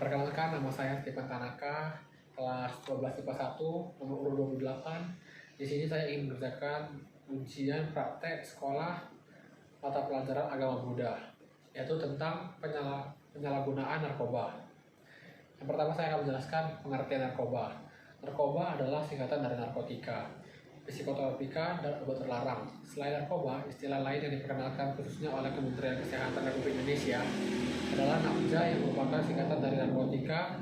Perkenalkan, nama saya Stephen Tanaka, kelas 12 IPA 1, nomor urut 28. Di sini saya ingin mengerjakan ujian praktek sekolah mata pelajaran agama Buddha, yaitu tentang penyalahgunaan narkoba. Yang pertama saya akan menjelaskan pengertian narkoba. Narkoba adalah singkatan dari narkotika, psikotropika, dan obat terlarang. Selain narkoba, istilah lain yang diperkenalkan khususnya oleh Kementerian Kesehatan Republik Indonesia adalah nafza yang merupakan singkatan dari narkotika,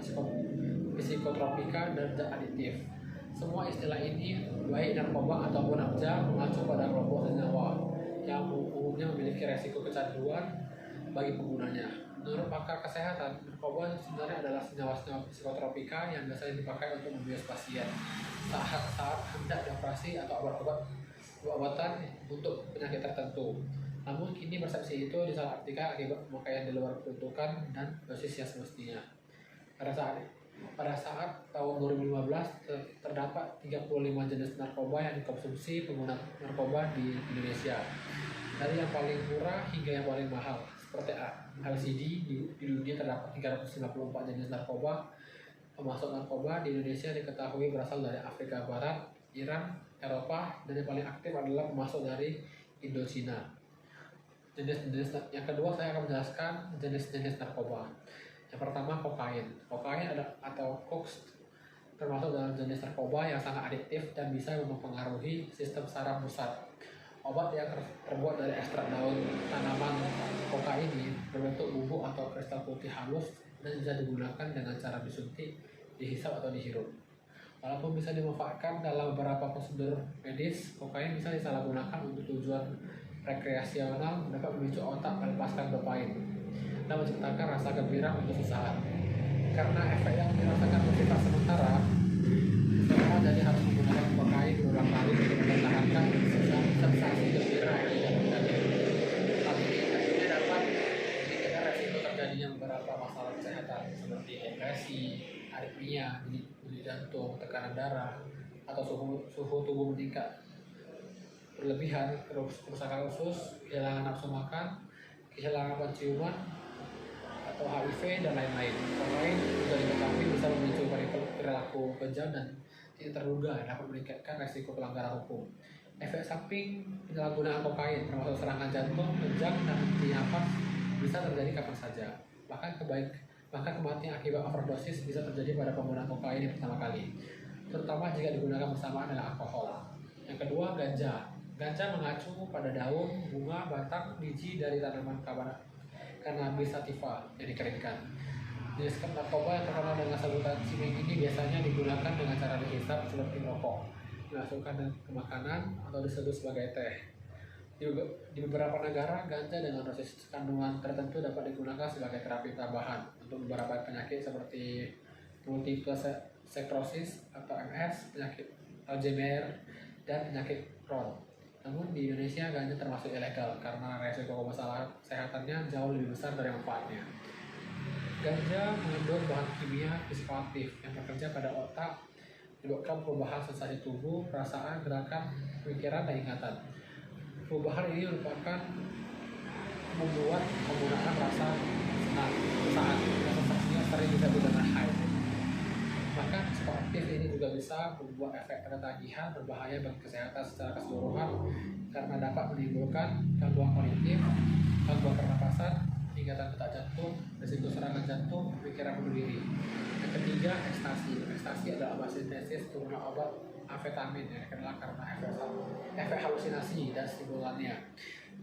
psikotropika, dan zat aditif. Semua istilah ini, baik narkoba ataupun nafza, mengacu pada kelompok senyawa yang umumnya memiliki resiko kecanduan bagi penggunanya. Menurut pakar kesehatan, narkoba sebenarnya adalah senyawa-senyawa psikotropika yang biasanya dipakai untuk membius pasien saat hendak dioperasi atau obat-obatan untuk penyakit tertentu. Namun kini persepsi itu disalahartikan akibat pemakaian di luar peruntukan dan dosis yang semestinya. Pada saat tahun 2015 terdapat 35 jenis narkoba yang dikonsumsi pengguna narkoba di Indonesia. Dari yang paling murah hingga yang paling mahal. Seperti LSD, di dunia terdapat 354 jenis narkoba. Pemasok narkoba di Indonesia diketahui berasal dari Afrika Barat, Iran, Eropa, dan yang paling aktif adalah pemasok dari Indochina. Yang kedua saya akan menjelaskan jenis-jenis narkoba. Yang pertama kokain. Kokain atau koks termasuk dalam jenis narkoba yang sangat adiktif dan bisa mempengaruhi sistem saraf pusat. Obat yang terbuat dari ekstrak daun tanaman kokain ini berbentuk bubuk atau kristal putih halus dan bisa digunakan dengan cara disuntik, dihisap atau dihirup. Walaupun bisa dimanfaatkan dalam beberapa prosedur medis, kokain bisa disalahgunakan untuk tujuan rekreasional, dapat memicu otak melepaskan dopamin dan menciptakan rasa gembira untuk sesaat. Karena efek yang dirasakan bersifat sementara, seseorang jadi harus menggunakan kokain berulang kali untuk mempertahankan sensasi gembira yang tidak terjadi. Hal ini akhirnya dapat menyebabkan resiko terjadinya beberapa masalah kesehatan seperti depresi, aritmia, denyut jantung, tekanan darah, atau suhu tubuh meningkat berlebihan, kerusakan usus, kehilangan nafsu makan, kehilangan penciuman, atau HIV, dan lain-lain. Kokain juga diketahui bisa memicu perilaku kejam dan tidak terduga yang dapat meningkatkan resiko pelanggaran hukum. Efek samping penyalahgunaan kokain termasuk serangan jantung, kejang, dan henti nafas bisa terjadi kapan saja. Bahkan kematian akibat overdosis bisa terjadi pada penggunaan kokain yang pertama kali, terutama jika digunakan bersamaan dengan alkohol. Yang kedua, ganja. Ganja mengacu pada daun, bunga, batang, biji dari tanaman Cannabis sativa yang dikeringkan. Jenis narkoba yang terkenal dengan sebutan cimeng ini biasanya digunakan dengan cara dihisap seperti rokok, dimasukkan ke makanan, atau disebut sebagai teh. Di beberapa negara, ganja dengan dosis kandungan tertentu dapat digunakan sebagai terapi tambahan untuk beberapa penyakit seperti multiple sclerosis atau MS, penyakit Alzheimer, dan penyakit Crohn. Namun di Indonesia ganja termasuk ilegal karena resiko masalah kesehatannya jauh lebih besar dari manfaatnya. Ganja mengandung bahan kimia psikoaktif yang bekerja pada otak, menyebabkan perubahan sensasi tubuh, perasaan, gerakan, pemikiran, dan ingatan. Perubahan ini membuat penggunaan rasa senang, saat dan sensasinya sering disebut dengan high. Bahkan psikoaktif ini juga bisa membuat efek ketagihan berbahaya bagi kesehatan secara keseluruhan karena dapat menimbulkan gangguan kognitif, gangguan pernapasan, ingatan detak jantung, risiko serangan jantung, pikiran bunuh diri. Yang ketiga, ekstasi. Ekstasi adalah obat sintesis turunan obat amfetamin yang dikenal karena efek halusinasi dan stimulannya.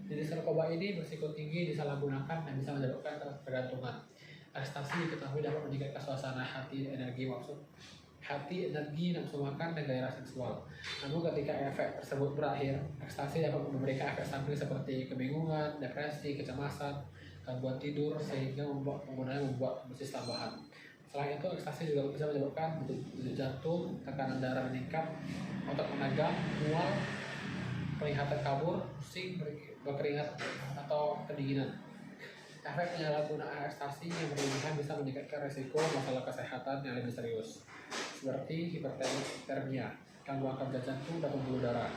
Jenis narkoba ini berisiko tinggi disalahgunakan dan bisa menyebabkan ketergantungan. Ekstasi diketahui dapat meningkatkan suasana hati, energi, nafsu makan, dan gairah seksual. Namun ketika efek tersebut berakhir, ekstasi dapat memberikan efek samping seperti kebingungan, depresi, kecemasan, gangguan tidur, sehingga penggunanya membuat dosis tambahan. Selain itu, ekstasi juga bisa menyebabkan denyut jantung, tekanan darah meningkat, otot menegang, mual, penglihatan kabur, pusing, berkeringat, atau kedinginan. Efek penyalahgunaan ekstasi yang berlebihan bisa meningkatkan risiko masalah kesehatan yang lebih serius, seperti hipertermia, gangguan kerja jantung, dan pembuluh darah.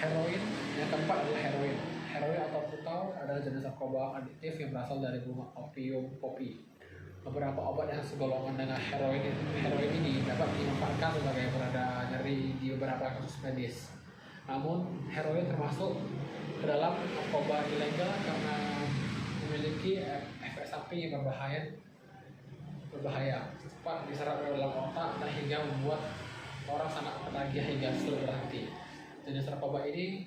Heroin, yang keempat adalah heroin. Heroin atau putau adalah jenis narkoba adiktif yang berasal dari bunga opium poppy. Beberapa obat yang segolongan dengan heroin ini dapat dimanfaatkan sebagai penanda nyeri di beberapa kasus medis. Namun, heroin termasuk ke dalam narkoba ilegal karena memiliki efek samping yang berbahaya, cepat diserap ke dalam otak dan hingga membuat orang sangat ketagihan hingga sulit berhenti. Jenis narkoba ini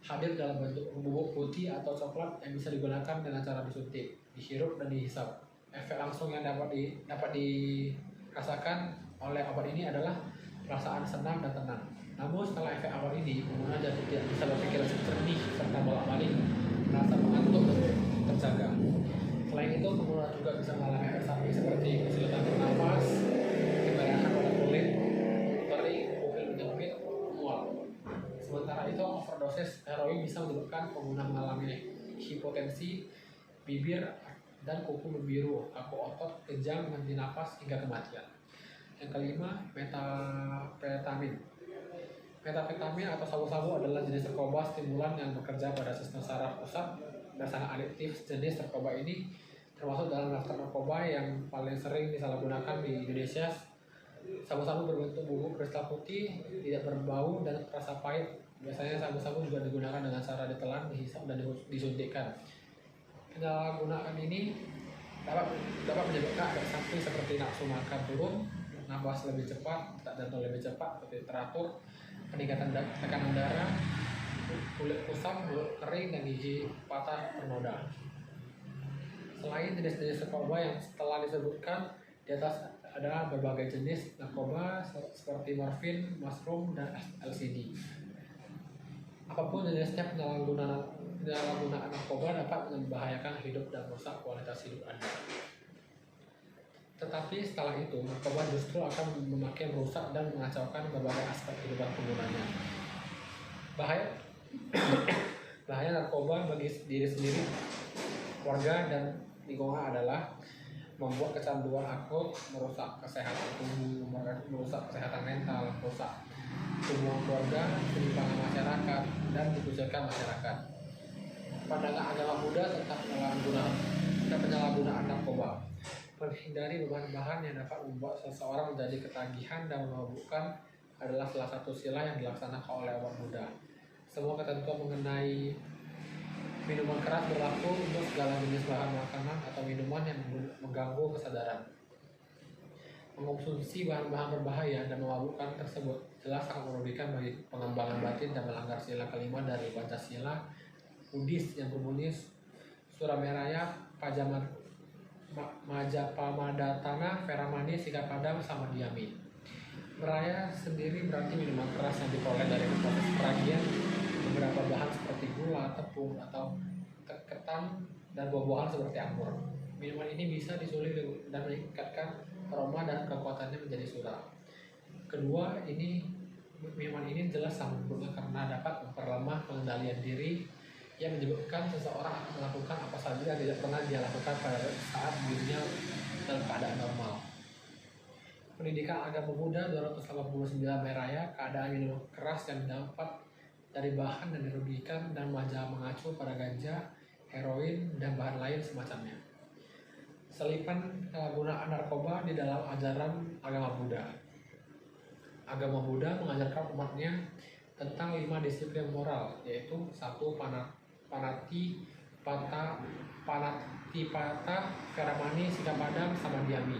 hadir dalam bentuk bubuk putih atau coklat yang bisa digunakan dengan cara disuntik, dihirup, dan dihisap. Efek langsung yang dapat dirasakan oleh obat ini adalah perasaan senang dan tenang. Namun setelah efek awal ini, pengguna jadi tidak bisa berpikir jernih serta bolak-balik merasa mengantuk dan terjaga. Selain itu, pengguna juga bisa mengalami efek samping seperti kesulitan bernapas, kemerahan pada kulit, kering, pupil menyempit, mual. Sementara itu, overdosis heroin bisa menyebabkan pengguna mengalami hipotensi, bibir dan kuku membiru, kaku otot, kejang, henti napas, hingga kematian. Yang kelima, metapetamin. Metapetamin atau sabu-sabu adalah jenis narkoba stimulan yang bekerja pada sistem saraf pusat dan sangat adiktif. Jenis narkoba ini termasuk dalam daftar narkoba yang paling sering disalahgunakan di Indonesia. Sabu-sabu berbentuk bubuk kristal putih, tidak berbau dan terasa pahit. Biasanya sabu-sabu juga digunakan dengan cara ditelan, dihisap, dan disuntikkan. Penyalahgunaan ini dapat menyebabkan efek samping seperti nafsu makan turun, nafas lebih cepat, jantung lebih cepat, seperti teratur, peningkatan tekanan darah, kulit kusam, mulut kering, dan gigi patah bernoda. Selain jenis-jenis narkoba yang telah disebutkan di atas, ada berbagai jenis narkoba seperti morfin, mushroom, dan LSD. Apapun jenisnya, penyalahgunaan narkoba dapat membahayakan hidup dan merusak kualitas hidup Anda. Tetapi setelah itu, narkoba justru akan semakin merusak dan mengacaukan berbagai aspek kehidupan penggunanya. Bahaya narkoba bagi diri sendiri, keluarga, dan lingkungan adalah membuat kecanduan akut, merusak kesehatan tubuh, merusak kesehatan mental, merusak hubungan keluarga, penyimpangan masyarakat, dan dikucilkan masyarakat. Pandangan agama Buddha tentang penyalahgunaan narkoba. Menghindari bahan-bahan yang dapat membuat seseorang menjadi ketagihan dan memabukkan adalah salah satu sila yang dilaksanakan oleh umat Buddha. Semua ketentuan mengenai minuman keras berlaku untuk segala jenis bahan makanan atau minuman yang mengganggu kesadaran. Mengonsumsi bahan-bahan berbahaya dan memabukkan tersebut jelas akan merugikan bagi pengembangan batin dan melanggar sila kelima dari Pancasila Buddhis yang berbunyi Surameraya Majapamadhatthana Veramani Sikkhapadam Samadhiyami. Meraya sendiri berarti minuman keras yang diperoleh dari proses peragian beberapa bahan seperti gula, tepung, atau ketan, dan buah-buahan seperti anggur. Minuman ini bisa disuling dan meningkatkan aroma dan kekuatannya menjadi suram. Kedua, minuman ini jelas sangat buruk karena dapat memperlemah pengendalian diri yang menyebabkan seseorang akan melakukan apa saja yang tidak pernah dia lakukan pada saat dirinya dalam keadaan normal. Pendidikan Agama Buddha 289 Meraya, keadaan minuman keras yang dapat dari bahan dan dirugikan dan mengacu pada ganja, heroin, dan bahan lain semacamnya. Selipan penggunaan narkoba di dalam ajaran agama Buddha. Agama Buddha mengajarkan umatnya tentang 5 disiplin moral, yaitu 1. Panatipata, Veramani, Sikkhapadam, Samadhiyami.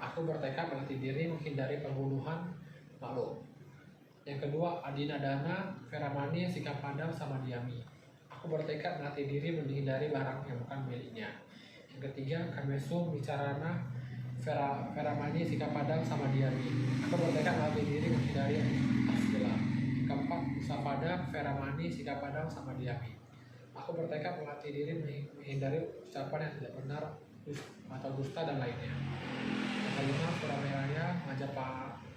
Aku bertekad melatih diri menghindari pembunuhan makhluk. Yang kedua, Adinadana, Veramani, Sikkhapadam, Samadhiyami. Aku bertekad melatih diri menghindari barang yang bukan miliknya. Yang ketiga, Kamesu, Bicarana, Veramani, Sikkhapadam, Samadhiyami. Aku bertekad melatih diri menghindari asila. Keempat, Usapada, Veramani, Sikkhapadam, Samadhiyami. Aku bertekad melatih diri menghindari ucapan yang tidak benar atau dusta dan lainnya. Yang kelima, Surameraya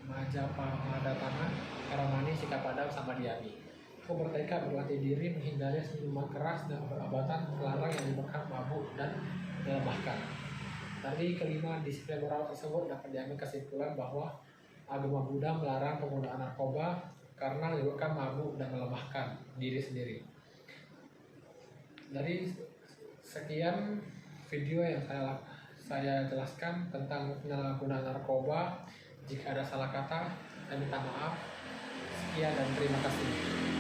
Majapamadhatthana Veramani, Sikkhapadam, Samadhiyami. Aku bertekad berlatih diri menghindari minuman keras dan obat-obatan terlarang yang menyebabkan mabuk dan melemahkan. Dari kelima disiplin moral tersebut dapat diambil kesimpulan bahwa agama Buddha melarang penggunaan narkoba karena menyebabkan mabuk dan melemahkan diri sendiri. Dari sekian video yang saya jelaskan tentang penyalahgunaan narkoba. Jika ada salah kata, saya minta maaf. Sekian dan terima kasih.